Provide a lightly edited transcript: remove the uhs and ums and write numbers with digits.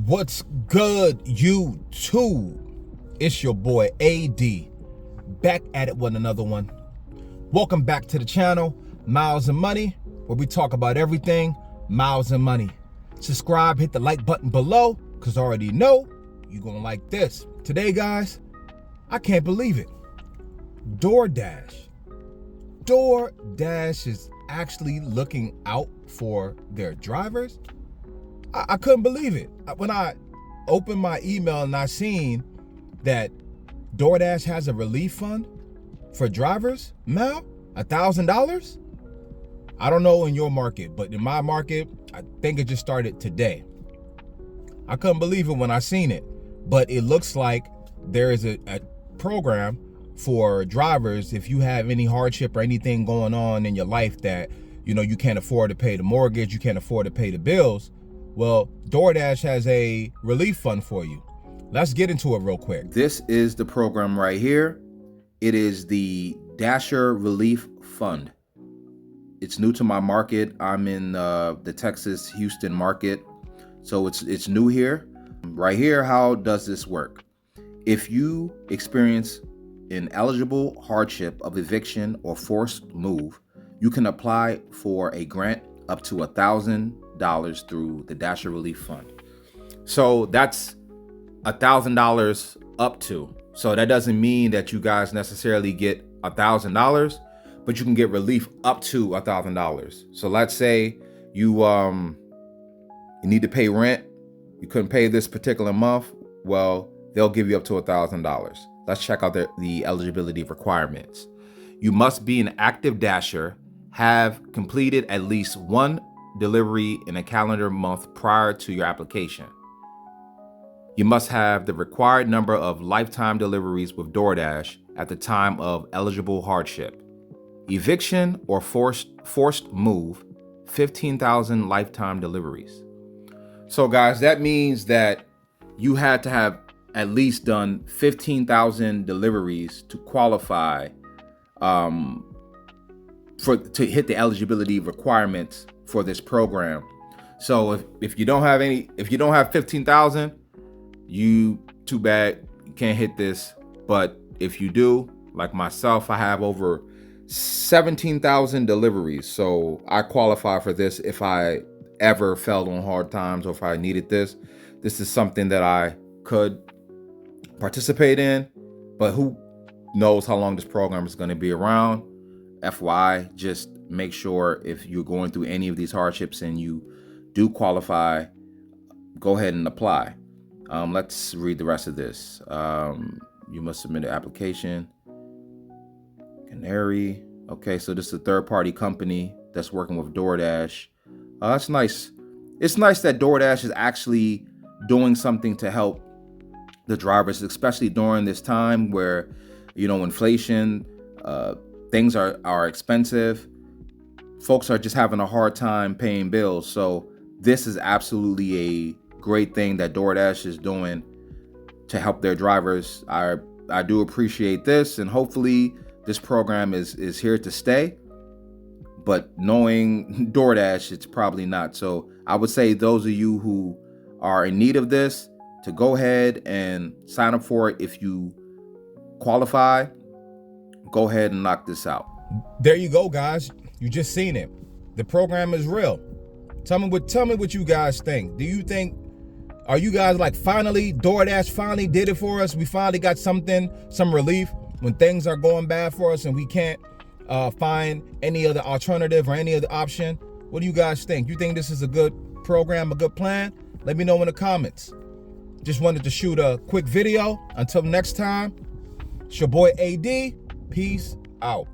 What's good, YouTube? It's your boy AD, back at it with another one. Welcome back to the channel, Miles and Money, where we talk about everything miles and money. Subscribe, hit the like button below, because I already know you're gonna like this. Today, guys, I can't believe it. DoorDash is actually looking out for their drivers. I couldn't believe it. When I opened my email and I seen that DoorDash has a relief fund for drivers now, $1,000. I don't know in your market, but in my market, I think it just started today. I couldn't believe it when I seen it, but it looks like there is a program for drivers if you have any hardship or anything going on in your life that you can't afford to pay the mortgage, you can't afford to pay the bills. Well, DoorDash has a relief fund for you. Let's get into it real quick. This is the program right here. It is the Dasher Relief Fund. It's new to my market. I'm in the Texas, Houston market. So it's new here. Right here, how does this work? If you experience an eligible hardship of eviction or forced move, you can apply for a grant up to $1,000 through the Dasher Relief Fund. So that's $1,000 up to. So that doesn't mean that you guys necessarily get $1,000, but you can get relief up to $1,000. So let's say you need to pay rent. You couldn't pay this particular month. Well, they'll give you up to $1,000. Let's check out the eligibility requirements. You must be an active Dasher, have completed at least one delivery in a calendar month prior to your application. You must have the required number of lifetime deliveries with DoorDash at the time of eligible hardship. Eviction or forced move, 15,000 lifetime deliveries. So guys, that means that you had to have at least done 15,000 deliveries to qualify to hit the eligibility requirements for this program. So if you don't have 15,000, too bad, you can't hit this. But if you do, like myself, I have over 17,000 deliveries. So I qualify for this if I ever fell on hard times or if I needed this. This is something that I could participate in, but who knows how long this program is going to be around. FYI, just make sure if you're going through any of these hardships and you do qualify, go ahead and apply. Let's read the rest of this. You must submit an application. Canary. Okay, so this is a third-party company that's working with DoorDash. That's nice. It's nice that DoorDash is actually doing something to help the drivers, especially during this time where, inflation, things are expensive. Folks are just having a hard time paying bills. So this is absolutely a great thing that DoorDash is doing to help their drivers. I do appreciate this, and hopefully this program is here to stay. But knowing DoorDash, it's probably not. So I would say those of you who are in need of this, to go ahead and sign up for it. If you qualify, go ahead and knock this out. There you go, guys. You just seen it. The program is real. Tell me what you guys think. Are you guys like, finally, DoorDash finally did it for us? We finally got some relief when things are going bad for us and we can't find any other alternative or any other option. What do you guys think? You think this is a good program, a good plan? Let me know in the comments. Just wanted to shoot a quick video. Until next time, it's your boy AD. Peace out.